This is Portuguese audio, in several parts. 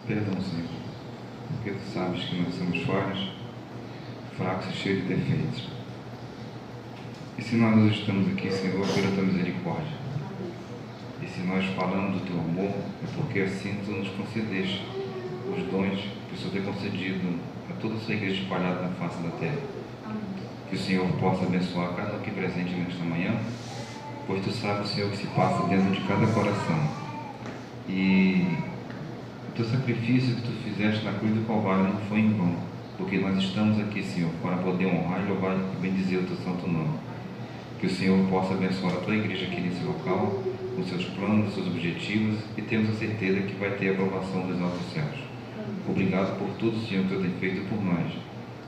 Perdão, Senhor, porque Tu sabes que nós somos falhos, fracos e cheios de defeitos. E se nós hoje estamos aqui, Senhor, pela Tua misericórdia, e se nós falamos do Teu amor, é porque assim Tu nos concedeste os dons que o Senhor tem concedido a toda a Sua igreja espalhada na face da terra. Que o Senhor possa abençoar cada um aqui presente nesta manhã, pois Tu sabes, Senhor, o que se passa dentro de cada coração. E o Teu sacrifício que Tu fizeste na cruz do Calvário não foi em vão, porque nós estamos aqui, Senhor, para poder honrar e louvar e bendizer o Teu santo nome. Que o Senhor possa abençoar a Tua igreja aqui nesse local, com seus planos, seus objetivos, e temos a certeza que vai ter a aprovação dos nossos céus. Obrigado por tudo, Senhor, que Tu tem feito por nós.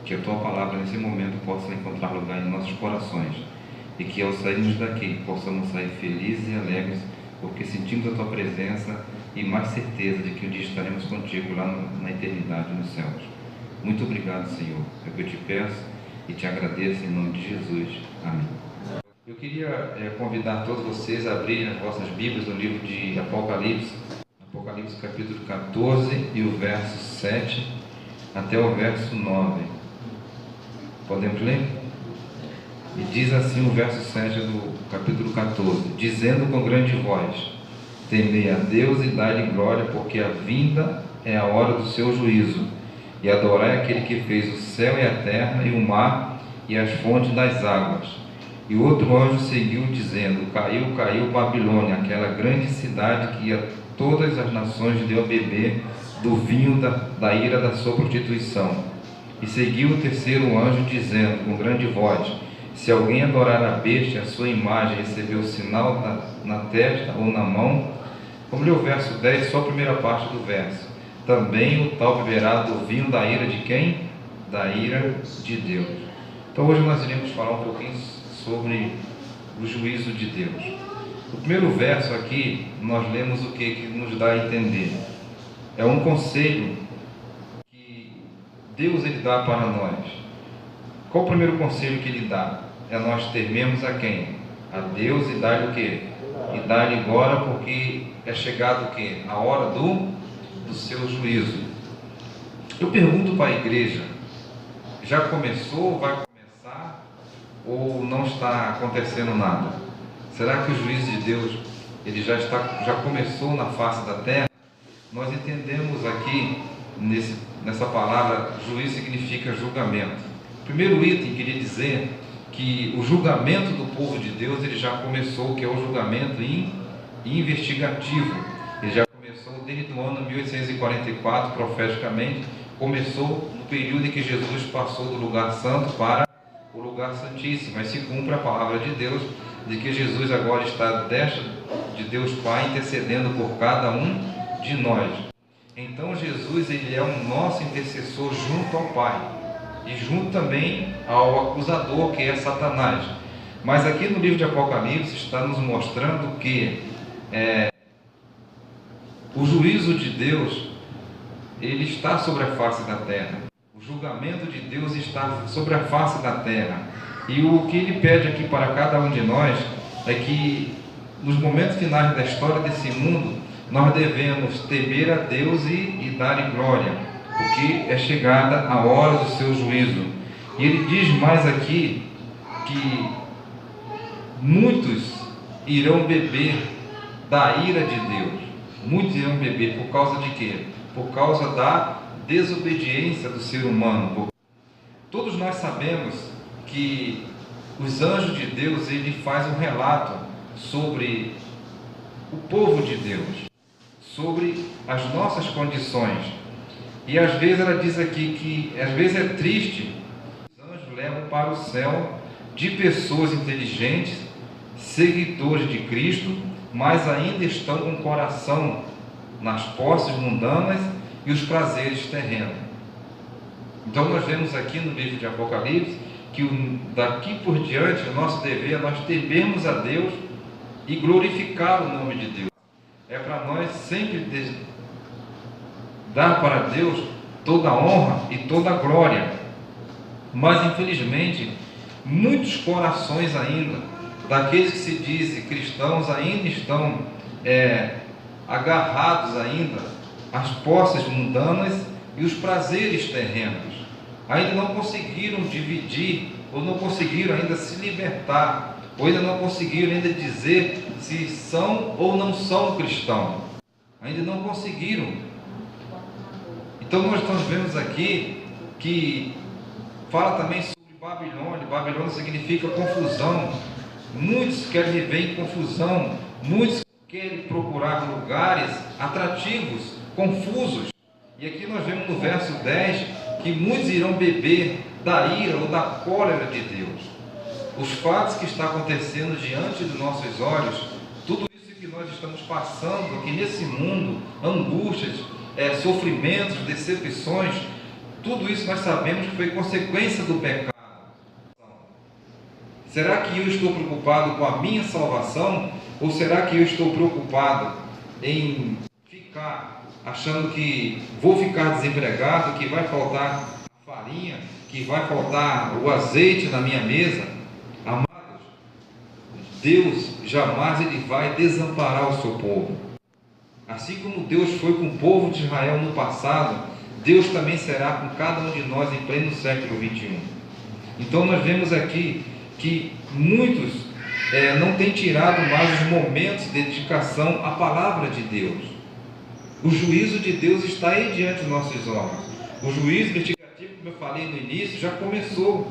Que a Tua palavra nesse momento possa encontrar lugar em nossos corações, e que ao sairmos daqui possamos sair felizes e alegres, porque sentimos a Tua presença e mais certeza de que um dia estaremos contigo lá na eternidade, nos céus. Muito obrigado, Senhor. É o que eu te peço e te agradeço em nome de Jesus. Amém. Eu queria convidar todos vocês a abrirem as vossas Bíblias no livro de Apocalipse, Apocalipse capítulo 14 e o verso 7 até o verso 9. Podemos ler? E diz assim o verso 7 do capítulo 14: dizendo com grande voz: temei a Deus e dai-lhe glória, porque a vinda é a hora do seu juízo, e adorai aquele que fez o céu e a terra e o mar e as fontes das águas. E outro anjo seguiu dizendo: caiu, caiu Babilônia, aquela grande cidade que a todas as nações deu a beber do vinho da ira da sua prostituição. E seguiu o terceiro anjo dizendo com grande voz: se alguém adorar a besta, a sua imagem, receber o sinal na testa ou na mão. Vamos ler o verso 10, só a primeira parte do verso. Também o tal beberá do vinho da ira de quem? Da ira de Deus. Então hoje nós iremos falar um pouquinho sobre o juízo de Deus. O primeiro verso aqui, nós lemos o que nos dá a entender. É um conselho que Deus ele dá para nós. Qual o primeiro conselho que ele dá? É nós tememos a quem? A Deus e dar-lhe o quê? E dar-lhe glória, porque é chegado o quê? A hora do seu juízo. Eu pergunto para a igreja, já começou, vai começar, ou não está acontecendo nada? Será que o juízo de Deus ele já começou na face da terra? Nós entendemos aqui nessa palavra, juízo significa julgamento. Primeiro item, queria dizer que o julgamento do povo de Deus ele já começou, que é o julgamento investigativo. Ele já começou desde o ano 1844, profeticamente, começou no período em que Jesus passou do lugar santo para o lugar santíssimo. Mas se cumpre a palavra de Deus, de que Jesus agora está à destra de Deus Pai, intercedendo por cada um de nós. Então Jesus ele é o nosso intercessor junto ao Pai, e junto também ao acusador, que é Satanás. Mas aqui no livro de Apocalipse está nos mostrando que o juízo de Deus ele está sobre a face da terra. O julgamento de Deus está sobre a face da terra. E o que ele pede aqui para cada um de nós é que nos momentos finais da história desse mundo nós devemos temer a Deus e dar-lhe glória, porque é chegada a hora do seu juízo. E ele diz mais aqui que muitos irão beber da ira de Deus. Muitos irão beber por causa de quê? Por causa da desobediência do ser humano. Todos nós sabemos que os anjos de Deus ele faz um relato sobre o povo de Deus, sobre as nossas condições. E às vezes ela diz aqui que às vezes é triste. Os anjos levam para o céu de pessoas inteligentes, seguidores de Cristo, mas ainda estão com o coração nas posses mundanas e os prazeres terrenos. Então nós vemos aqui no livro de Apocalipse que daqui por diante o nosso dever é nós temermos a Deus e glorificar o nome de Deus. É para nós sempre dar para Deus toda a honra e toda a glória. Mas infelizmente muitos corações ainda, daqueles que se dizem cristãos, ainda estão agarrados ainda as posses mundanas e os prazeres terrenos. Ainda não conseguiram dividir, ou não conseguiram ainda se libertar, ou ainda não conseguiram ainda dizer se são ou não são cristãos. Ainda não conseguiram. Então nós vemos aqui que fala também sobre Babilônia. Babilônia significa confusão. Muitos querem viver em confusão. Muitos querem procurar lugares atrativos, confusos. E aqui nós vemos no verso 10 que muitos irão beber da ira ou da cólera de Deus. Os fatos que estão acontecendo diante dos nossos olhos, tudo isso que nós estamos passando aqui nesse mundo, angústias, sofrimentos, decepções, tudo isso nós sabemos que foi consequência do pecado. Será que eu estou preocupado com a minha salvação? Ou será que eu estou preocupado em ficar achando que vou ficar desempregado, que vai faltar farinha, que vai faltar o azeite na minha mesa? Amados, Deus jamais ele vai desamparar o seu povo. Assim como Deus foi com o povo de Israel no passado, Deus também será com cada um de nós em pleno século 21. Então nós vemos aqui que muitos não têm tirado mais os momentos de dedicação à palavra de Deus. O juízo de Deus está aí diante dos nossos olhos. O juízo investigativo, como eu falei no início, já começou.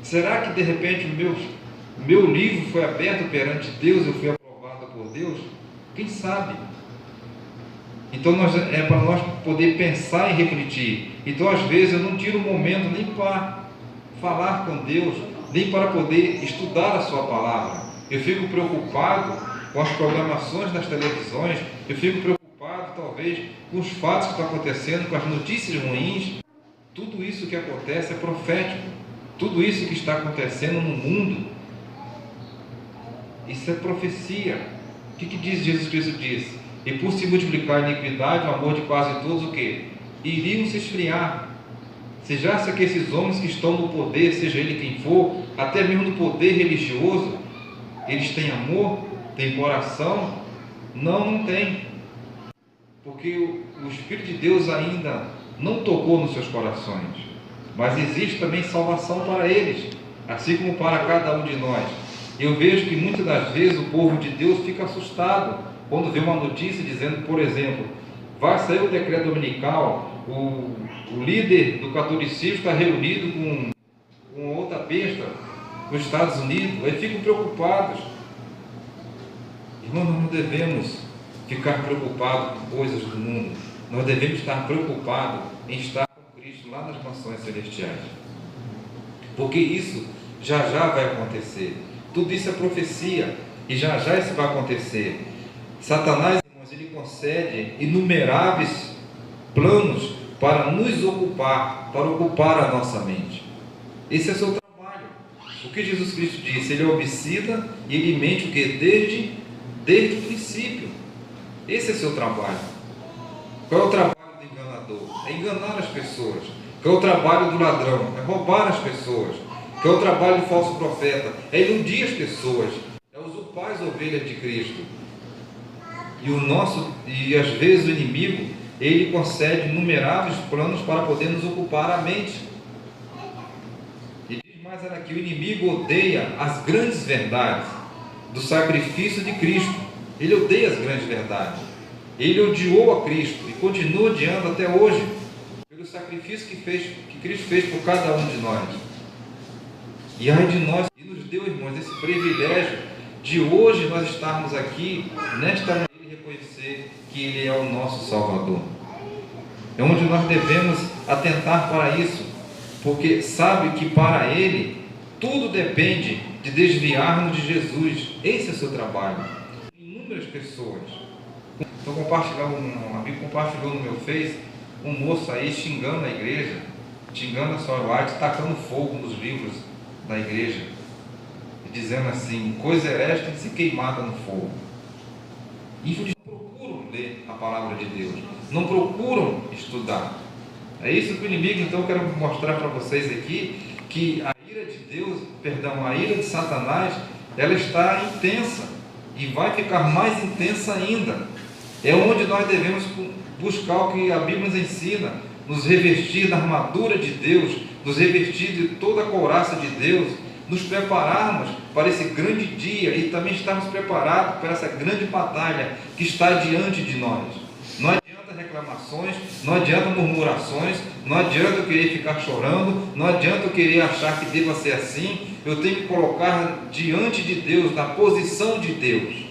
Será que de repente o meu livro foi aberto perante Deus, eu fui aprovado por Deus? Quem sabe? Então é para nós poder pensar e refletir. Então às vezes eu não tiro um momento nem para falar com Deus, nem para poder estudar a sua palavra. Eu fico preocupado com as programações das televisões, eu fico preocupado talvez com os fatos que estão acontecendo, com as notícias ruins. Tudo isso que acontece é profético. Tudo isso que está acontecendo no mundo, isso é profecia. O que diz Jesus Cristo diz? E por se multiplicar a iniquidade, o amor de quase todos, o quê? Iriam se esfriar. Se já que esses homens que estão no poder, seja ele quem for, até mesmo no poder religioso, eles têm amor, têm coração? Não tem. Porque o Espírito de Deus ainda não tocou nos seus corações. Mas existe também salvação para eles, assim como para cada um de nós. Eu vejo que muitas das vezes o povo de Deus fica assustado quando vê uma notícia dizendo, por exemplo, vai sair o decreto dominical, o líder do catolicismo está reunido com outra besta nos Estados Unidos, aí ficam preocupados. Irmão, nós não devemos ficar preocupados com coisas do mundo, nós devemos estar preocupados em estar com Cristo lá nas mansões celestiais, porque isso já vai acontecer. Tudo isso é profecia e já isso vai acontecer. Satanás, irmãos, ele concede inumeráveis planos para nos ocupar, para ocupar a nossa mente. Esse é o seu trabalho. O que Jesus Cristo disse? Ele é homicida e ele mente o que? Desde o princípio. Esse é o seu trabalho. Qual é o trabalho do enganador? É enganar as pessoas. Qual é o trabalho do ladrão? É roubar as pessoas. Qual é o trabalho do falso profeta? É iludir as pessoas. É usurpar as ovelhas de Cristo. E às vezes o inimigo, ele concede inumeráveis planos para poder nos ocupar a mente. E diz mais aqui, o inimigo odeia as grandes verdades do sacrifício de Cristo. Ele odeia as grandes verdades. Ele odiou a Cristo e continua odiando até hoje, pelo sacrifício que Cristo fez por cada um de nós. E ai de nós, e nos deu, irmãos, esse privilégio de hoje nós estarmos aqui, nesta manhã, e reconhecer que Ele é o nosso Salvador. É onde nós devemos atentar para isso, porque sabe que para Ele tudo depende de desviarmos de Jesus. Esse é o seu trabalho. Inúmeras pessoas. Então, um amigo compartilhou no meu Face, um moço aí xingando a igreja, xingando a sua White, tacando fogo nos livros da igreja, dizendo assim, coisa herege tem que ser queimada no fogo. Infelizmente não procuram ler a palavra de Deus, não procuram estudar. É isso que o inimigo, então eu quero mostrar para vocês aqui, que a ira de Deus, a ira de Satanás, ela está intensa, e vai ficar mais intensa ainda. É onde nós devemos buscar o que a Bíblia nos ensina, nos revestir da armadura de Deus, nos revestir de toda a couraça de Deus, nos prepararmos para esse grande dia e também estarmos preparados para essa grande batalha que está diante de nós. Não adianta reclamações, não adianta murmurações, não adianta eu querer ficar chorando, não adianta eu querer achar que deva ser assim. Eu tenho que colocar diante de Deus, na posição de Deus.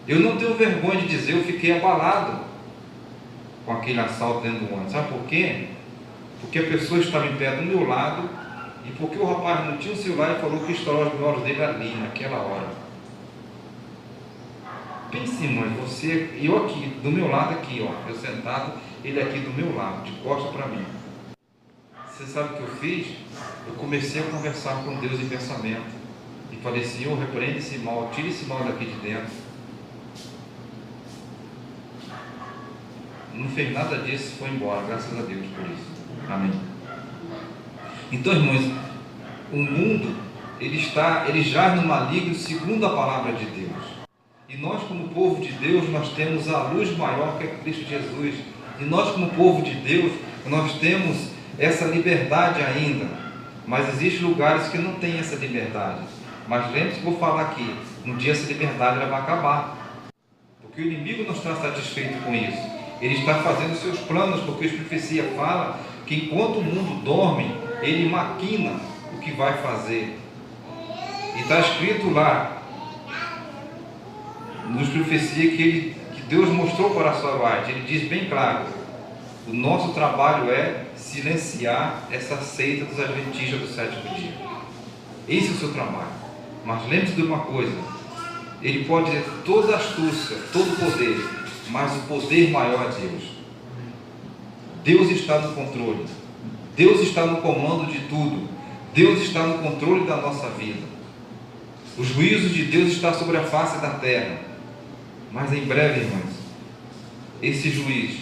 Eu não tenho vergonha de dizer, eu fiquei abalado com aquele assalto dentro do ônibus. Sabe por quê? Porque a pessoa estava em pé do meu lado e porque o rapaz não tinha o celular e falou que estourou os olhos dele ali, naquela hora. Pense, irmãos, você, eu aqui, do meu lado aqui, ó, eu sentado, ele aqui do meu lado, de costas para mim. Você sabe o que eu fiz? Eu comecei a conversar com Deus em pensamento e falei, Senhor, repreende esse mal, tire esse mal daqui de dentro. Não fez nada disso e foi embora, graças a Deus por isso. Amém. Então, irmãos, o mundo, ele jaz no maligno segundo a palavra de Deus. E nós, como povo de Deus, nós temos a luz maior que é Cristo Jesus. E nós, como povo de Deus, nós temos essa liberdade ainda. Mas existem lugares que não têm essa liberdade. Mas lembre-se que eu vou falar aqui, um dia essa liberdade ela vai acabar. Porque o inimigo não está satisfeito com isso. Ele está fazendo seus planos, porque a profecia fala que enquanto o mundo dorme, ele maquina o que vai fazer. E está escrito lá, nos profecia que Deus mostrou para a sua parte. Ele diz bem claro, o nosso trabalho é silenciar essa seita dos adventistas do sétimo dia. Esse é o seu trabalho. Mas lembre-se de uma coisa, ele pode ter toda a astúcia, todo o poder, mas o poder maior é Deus. Deus está no controle. Deus está no comando de tudo. Deus está no controle da nossa vida. Os juízos de Deus estão sobre a face da terra. Mas em breve, irmãos, esse juiz,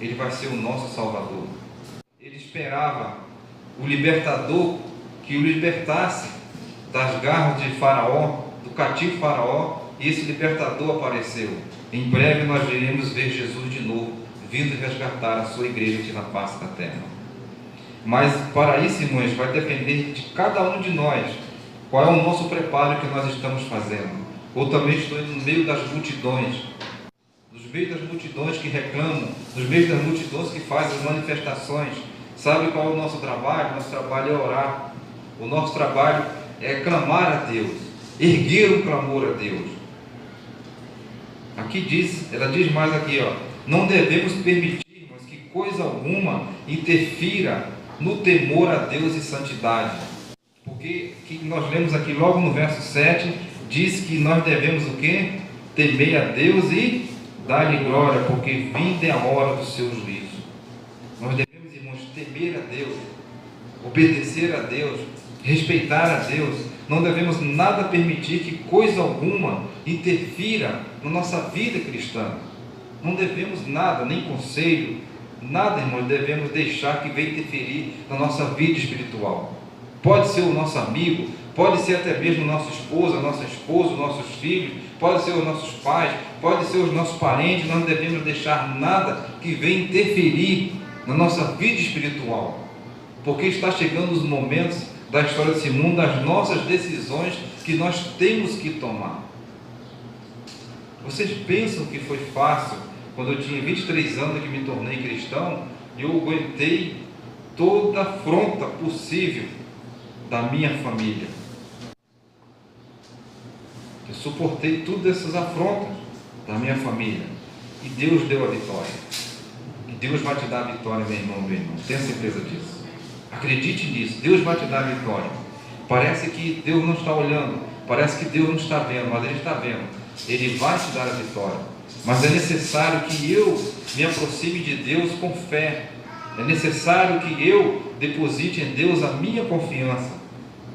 ele vai ser o nosso Salvador. Ele esperava o libertador que o libertasse das garras de Faraó, do cativo Faraó, e esse libertador apareceu. Em breve nós iremos ver Jesus de novo, vindo resgatar a sua igreja aqui na face da terra. Mas para isso, irmãos, vai depender de cada um de nós, qual é o nosso preparo que nós estamos fazendo. Ou também estou no meio das multidões, nos meios das multidões que reclamam, nos meios das multidões que fazem as manifestações. Sabe qual é o nosso trabalho? Nosso trabalho é orar. O nosso trabalho é clamar a Deus, erguer um clamor a Deus. Aqui diz, ela diz mais aqui, ó, não devemos permitir, mas que coisa alguma interfira no temor a Deus e santidade. Porque que nós lemos aqui logo no verso 7, diz que nós devemos o quê? Temer a Deus e dar-lhe glória, porque vinda é a hora do seu juízo. Nós devemos, irmãos, temer a Deus, obedecer a Deus, respeitar a Deus. Não devemos nada permitir que coisa alguma interfira na nossa vida cristã. Não devemos nada, nem conselho, nada, irmãos, devemos deixar que venha interferir na nossa vida espiritual. Pode ser o nosso amigo, pode ser até mesmo nossa esposa, nossos filhos, pode ser os nossos pais, pode ser os nossos parentes. Nós não devemos deixar nada que venha interferir na nossa vida espiritual, porque está chegando os momentos da história desse mundo, das nossas decisões que nós temos que tomar. Vocês pensam que foi fácil? Quando eu tinha 23 anos que me tornei cristão, eu aguentei toda a afronta possível da minha família. Eu suportei todas essas afrontas da minha família. E Deus deu a vitória. E Deus vai te dar a vitória, meu irmão, meu irmão. Tenha certeza disso. Acredite nisso. Deus vai te dar a vitória. Parece que Deus não está olhando. Parece que Deus não está vendo. Mas Ele está vendo. Ele vai te dar a vitória. Mas é necessário que eu me aproxime de Deus com fé. É necessário que eu deposite em Deus a minha confiança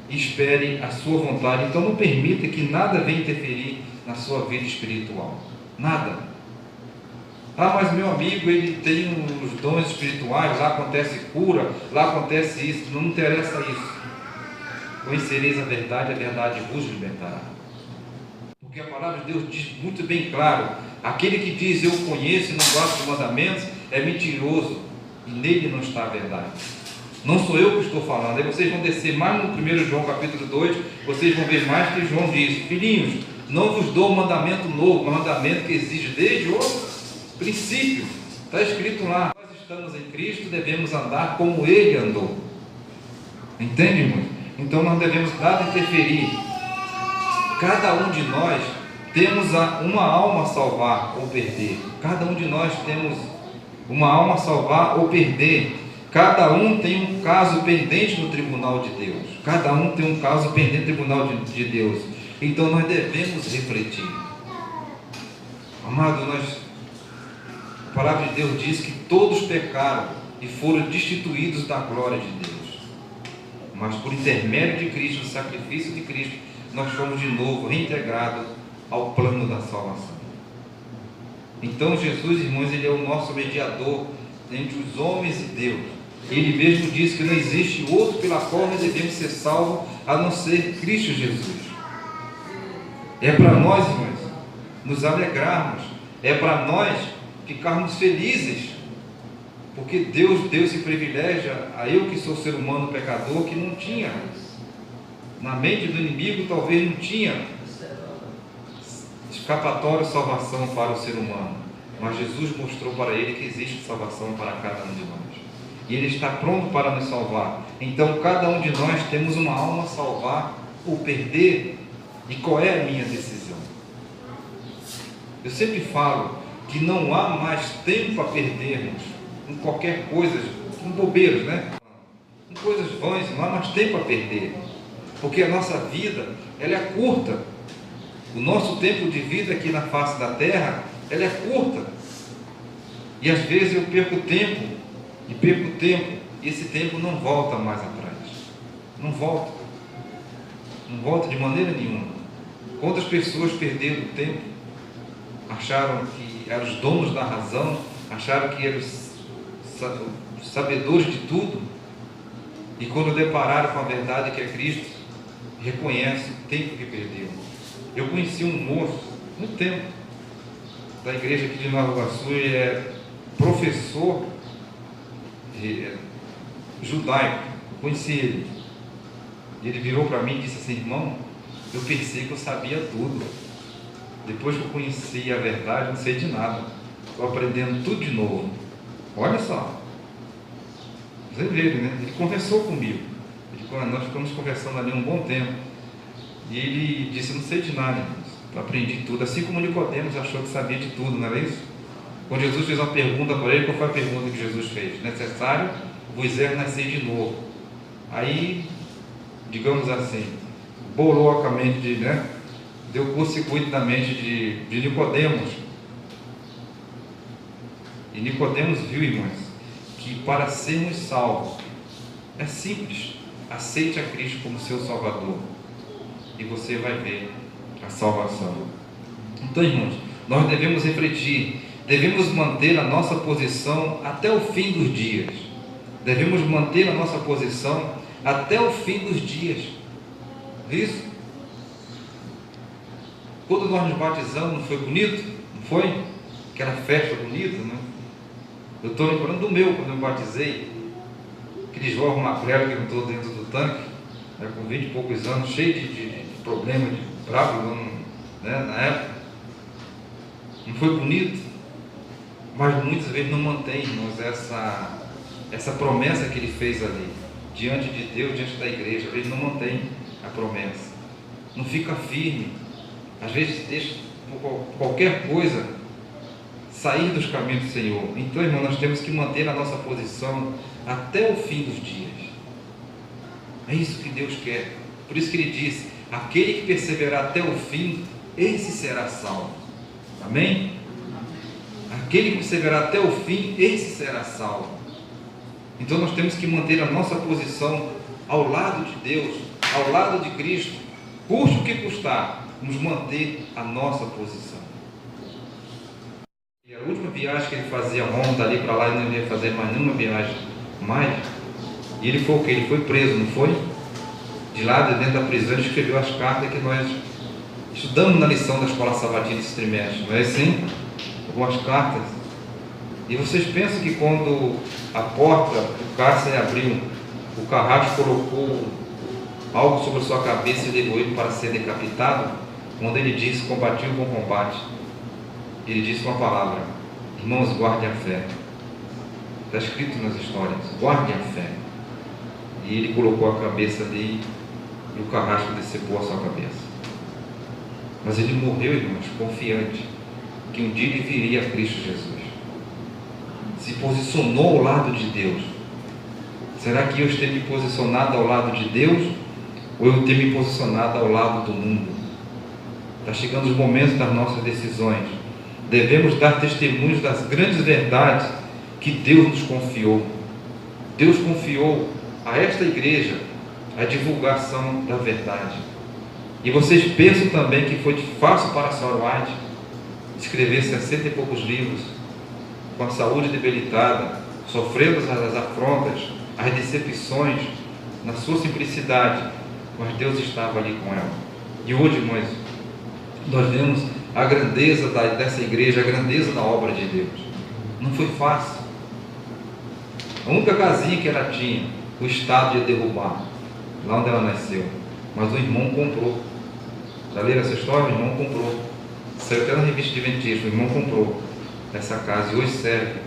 e espere a sua vontade. Então não permita que nada venha interferir na sua vida espiritual. Nada. Ah, mas meu amigo, ele tem os dons espirituais, lá acontece cura, lá acontece isso. Não interessa isso. Conhecereis a verdade vos libertará. Porque a palavra de Deus diz muito bem claro: aquele que diz eu conheço e não guarda os mandamentos é mentiroso, e nele não está a verdade. Não sou eu que estou falando. Aí vocês vão descer mais no 1 João capítulo 2, vocês vão ver mais que João diz: filhinhos, não vos dou um mandamento novo, um mandamento que exige desde o princípio. Está escrito lá: nós estamos em Cristo, devemos andar como Ele andou. Entende, irmãos? Então não devemos nada interferir. Cada um de nós temos uma alma a salvar ou perder. Cada um de nós temos uma alma a salvar ou perder. Cada um tem um caso pendente no tribunal de Deus. Cada um tem um caso pendente no tribunal de Deus. Então nós devemos refletir. Amado, a palavra de Deus diz que todos pecaram e foram destituídos da glória de Deus. Mas por intermédio de Cristo, o sacrifício de Cristo, nós fomos de novo reintegrados ao plano da salvação. Então Jesus, irmãos, Ele é o nosso mediador entre os homens e Deus. Ele mesmo diz que não existe outro pela qual nós devemos ser salvos a não ser Cristo Jesus. É para nós, irmãos, nos alegrarmos. É para nós ficarmos felizes. Porque Deus deu esse privilégio a eu que sou ser humano pecador, que não tinha. Na mente do inimigo talvez não tinha escapatória e salvação para o ser humano. Mas Jesus mostrou para ele que existe salvação para cada um de nós. E Ele está pronto para nos salvar. Então cada um de nós temos uma alma a salvar ou perder. E qual é a minha decisão? Eu sempre falo que não há mais tempo a perdermos em qualquer coisa, em bobeiros, né? Em coisas vãs, não há mais tempo a perder. Porque a nossa vida, ela é curta. O nosso tempo de vida aqui na face da terra, ela é curta. E às vezes eu perco tempo, e esse tempo não volta mais atrás. Não volta. Não volta de maneira nenhuma. Quantas pessoas perderam o tempo, acharam que eram os donos da razão, acharam que eram os sabedores de tudo, e quando depararam com a verdade que é Cristo, reconhecem o tempo que perderam. Eu conheci um moço, no tempo, da igreja aqui de Nova Iguaçu, ele é professor judaico. Eu conheci ele. E ele virou para mim e disse assim: irmão, eu pensei que eu sabia tudo. Depois que eu conheci a verdade, não sei de nada. Estou aprendendo tudo de novo. Olha só. Você vê, né? Ele conversou comigo. Nós ficamos conversando ali um bom tempo. E ele disse: eu não sei de nada, irmãos. Eu aprendi tudo. Assim como Nicodemos achou que sabia de tudo, não era isso? Quando Jesus fez uma pergunta para ele, qual foi a pergunta que Jesus fez? Necessário vos é nascer de novo. Aí, digamos assim, bolou a mente, né? Deu curto-circuito na mente de Nicodemos. E Nicodemos viu, irmãos, que para sermos salvos é simples: aceite a Cristo como seu Salvador e você vai ver a salvação. Então, irmãos, nós devemos refletir, devemos manter a nossa posição até o fim dos dias. Devemos manter a nossa posição até o fim dos dias. Isso? Quando nós nos batizamos, não foi bonito? Não foi? Aquela festa bonita, né? Eu estou lembrando do meu, quando eu me batizei, aquele jovem magrelo que entrou dentro do tanque, né, com 20 e poucos anos, cheio de problema, de bravo, né, na época. Não foi bonito? Mas muitas vezes não mantém, irmãos, essa promessa que ele fez ali, diante de Deus, diante da igreja. Às vezes não mantém a promessa, não fica firme, às vezes deixa por qualquer coisa sair dos caminhos do Senhor. Então, irmão, nós temos que manter a nossa posição até o fim dos dias. É isso que Deus quer. Por isso que Ele disse: aquele que perseverar até o fim, esse será salvo. Amém? Aquele que perseverar até o fim, esse será salvo. Então nós temos que manter a nossa posição ao lado de Deus, ao lado de Cristo, custe o que custar, nos manter a nossa posição. E a última viagem que ele fazia a Roma, dali para lá, ele não ia fazer mais nenhuma viagem mais. E ele foi o quê? Ele foi preso, não foi? De lá, de dentro da prisão, ele escreveu as cartas que nós Estudamos na lição da Escola Sabatina esse trimestre, não é assim? Algumas cartas. E vocês pensam que quando a porta do cárcere abriu, o Carrasco colocou algo sobre sua cabeça e levou ele para ser decapitado? Quando ele disse: combati o bom combate, ele disse uma palavra: irmãos, guardem a fé. Está escrito nas histórias: guardem a fé. E ele colocou a cabeça dele e o Carrasco decepou a sua cabeça. Mas ele morreu, irmãos, confiante que um dia ele viria a Cristo Jesus. Se posicionou ao lado de Deus. Será que eu esteja me posicionado ao lado de Deus, ou eu tenho me posicionado ao lado do mundo? Está chegando os momentos das nossas decisões. Devemos dar testemunhos das grandes verdades que Deus nos confiou. Deus confiou a esta igreja a divulgação da verdade. E vocês pensam também que foi fácil para a senhora White escrever 60 e poucos livros, com a saúde debilitada, sofrendo as afrontas, as decepções, na sua simplicidade, mas Deus estava ali com ela. E hoje, irmãos, nós vemos a grandeza dessa igreja, a grandeza da obra de Deus. Não foi fácil. A única casinha que ela tinha, o Estado ia derrubar, lá onde ela nasceu, mas o irmão comprou. Já leram essa história? O irmão comprou. Saiu até na revista Adventista. O irmão comprou essa casa e hoje serve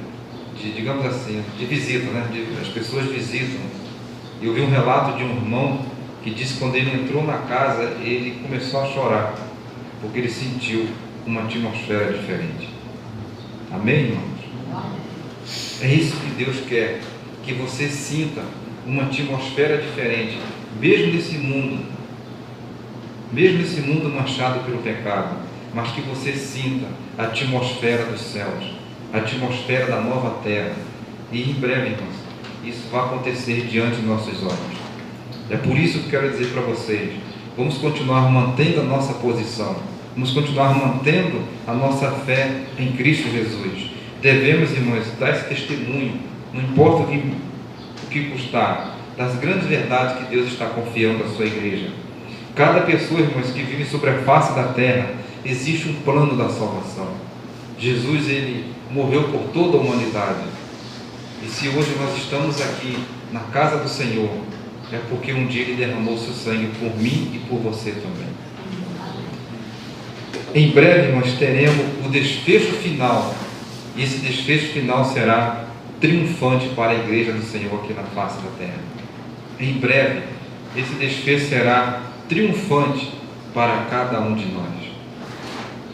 digamos assim, de visita, né? As pessoas visitam. E eu vi um relato de um irmão que disse que quando ele entrou na casa, ele começou a chorar, porque ele sentiu uma atmosfera diferente. Amém, irmãos? É isso que Deus quer, que você sinta uma atmosfera diferente, mesmo nesse mundo manchado pelo pecado, mas que você sinta a atmosfera dos céus, a atmosfera da nova terra. E em breve, irmãos, isso vai acontecer diante dos nossos olhos. É por isso que eu quero dizer para vocês: vamos continuar mantendo a nossa posição, vamos continuar mantendo a nossa fé em Cristo Jesus. Devemos, irmãos, dar esse testemunho, não importa o que custar, das grandes verdades que Deus está confiando à sua igreja. Cada pessoa, irmãos, que vive sobre a face da terra, existe um plano da salvação. Jesus, ele morreu por toda a humanidade. E se hoje nós estamos aqui na casa do Senhor, é porque um dia ele derramou seu sangue por mim e por você também. Em breve nós teremos o desfecho final, e esse desfecho final será triunfante para a igreja do Senhor aqui na face da terra. Em breve, esse desfecho será triunfante para cada um de nós.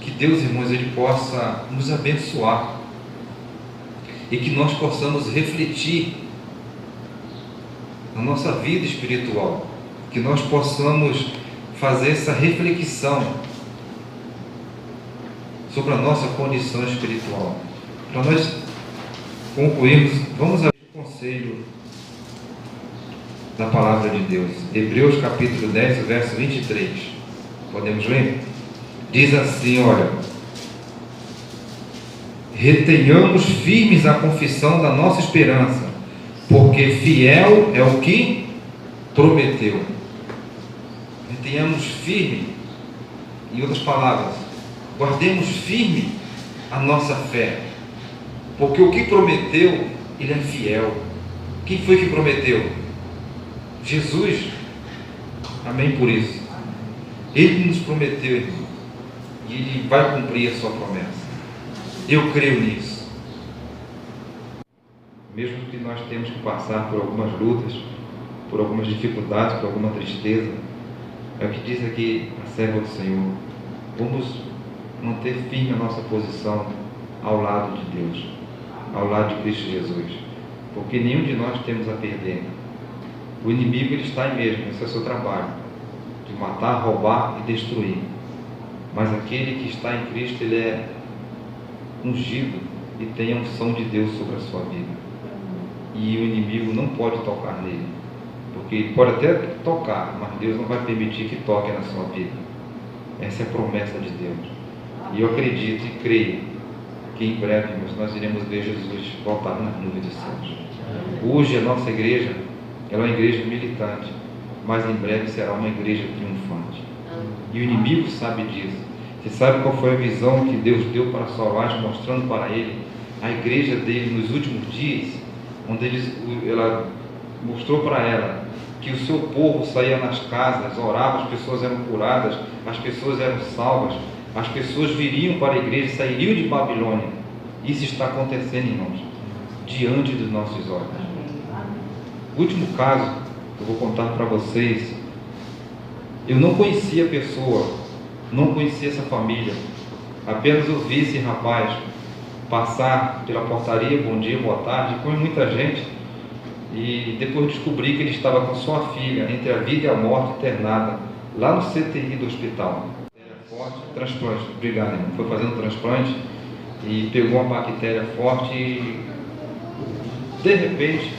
Que Deus, irmãos, ele possa nos abençoar e que nós possamos refletir na nossa vida espiritual, que nós possamos fazer essa reflexão sobre a nossa condição espiritual. Para nós concluirmos, vamos ao conselho da palavra de Deus. Hebreus capítulo 10, verso 23. Podemos ler? Diz assim, olha: retenhamos firmes a confissão da nossa esperança, porque fiel é o que prometeu. Retenhamos firme, em outras palavras, guardemos firme a nossa fé, porque o que prometeu, ele é fiel. Quem foi que prometeu? Jesus. Amém por isso. Ele nos prometeu, irmão, e ele vai cumprir a sua promessa. Eu creio nisso. Mesmo que nós temos que passar por algumas lutas, por algumas dificuldades, por alguma tristeza, é o que diz aqui a serva do Senhor: vamos manter firme a nossa posição ao lado de Deus, ao lado de Cristo Jesus, porque nenhum de nós temos a perder. O inimigo, ele está aí mesmo, esse é o seu trabalho, de matar, roubar e destruir. Mas aquele que está em Cristo, ele é ungido e tem a unção de Deus sobre a sua vida. E o inimigo não pode tocar nele, porque ele pode até tocar, mas Deus não vai permitir que toque na sua vida. Essa é a promessa de Deus. E eu acredito e creio que em breve nós iremos ver Jesus voltar nas nuvens dos céus. Hoje a nossa igreja, ela é uma igreja militante, mas em breve será uma igreja triunfante. E o inimigo sabe disso. Você sabe qual foi a visão que Deus deu para Solange, mostrando para ele a igreja dele nos últimos dias, onde ela mostrou para ela que o seu povo saía nas casas, orava, as pessoas eram curadas, as pessoas eram salvas, as pessoas viriam para a igreja, sairiam de Babilônia. Isso está acontecendo, irmãos, diante dos nossos olhos. O último caso que eu vou contar para vocês, eu não conhecia a pessoa, não conhecia essa família, apenas ouvi esse rapaz passar pela portaria, bom dia, boa tarde, como muita gente, e depois descobri que ele estava com sua filha, entre a vida e a morte, internada, lá no CTI do hospital. Forte, transplante, obrigado, irmão. Foi fazendo transplante e pegou uma bactéria forte e, de repente,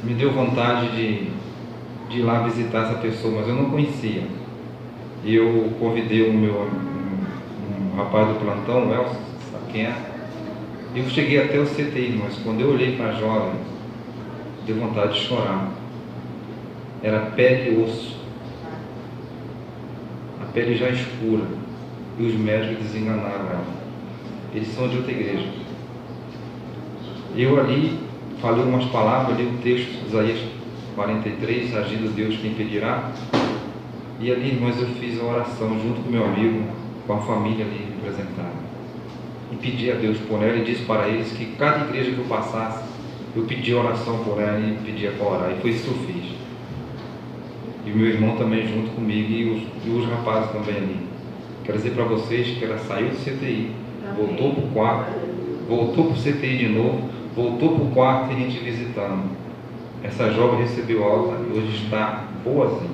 me deu vontade de ir lá visitar essa pessoa, mas eu não conhecia. E eu convidei um rapaz do plantão, o Elcio, sabe quem é? Eu cheguei até o CTI, mas quando eu olhei para a jovem, deu vontade de chorar. Era pele e osso. A pele já escura. E os médicos desenganaram ela. Eles são de outra igreja. Eu ali falei umas palavras, li o texto de Isaías 43, agindo Deus quem impedirá. E ali, irmãos, eu fiz a oração junto com meu amigo, com a família ali representada. E pedi a Deus por ela e disse para eles que cada igreja que eu passasse, eu pedi oração por ela e pedia para orar. E foi isso que eu fiz. E o meu irmão também junto comigo e os rapazes também ali. Quero dizer para vocês que ela saiu do CTI, voltou para o quarto, voltou para o CTI de novo, voltou para o quarto e a gente visitando. Essa jovem recebeu alta e hoje está boazinha.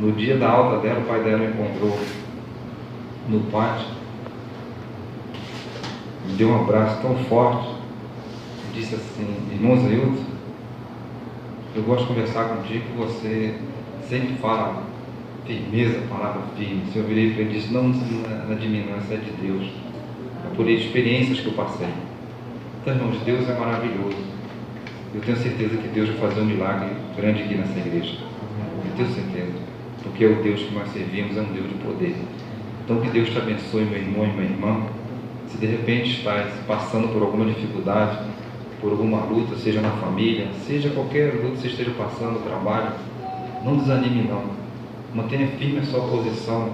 No dia da alta dela, o pai dela encontrou no pátio, me deu um abraço tão forte e disse assim: irmão Zailton, eu gosto de conversar contigo, que você sempre fala firmeza, palavra firme. Eu virei para ele e disse: não é de mim, não, essa é de Deus. É por experiências que eu passei. Então, irmãos, Deus é maravilhoso. Eu tenho certeza que Deus vai fazer um milagre grande aqui nessa igreja. Eu tenho certeza. Porque é o Deus que nós servimos, é um Deus de poder. Então, que Deus te abençoe, meu irmão e minha irmã. Se de repente está passando por alguma dificuldade, por alguma luta, seja na família, seja qualquer luta que você esteja passando no trabalho, não desanime não. Mantenha firme a sua posição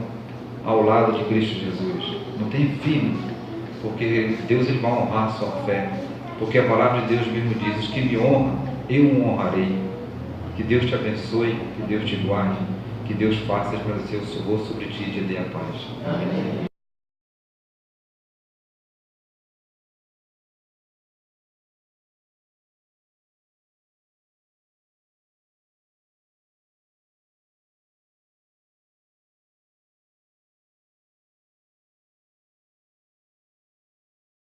ao lado de Cristo Jesus. Mantenha firme, porque Deus ele vai honrar a sua fé. Porque a palavra de Deus mesmo diz: os que me honram, eu o honrarei. Que Deus te abençoe, que Deus te guarde, que Deus faça resplandecer o seu rosto sobre ti e te dê a paz. Amém.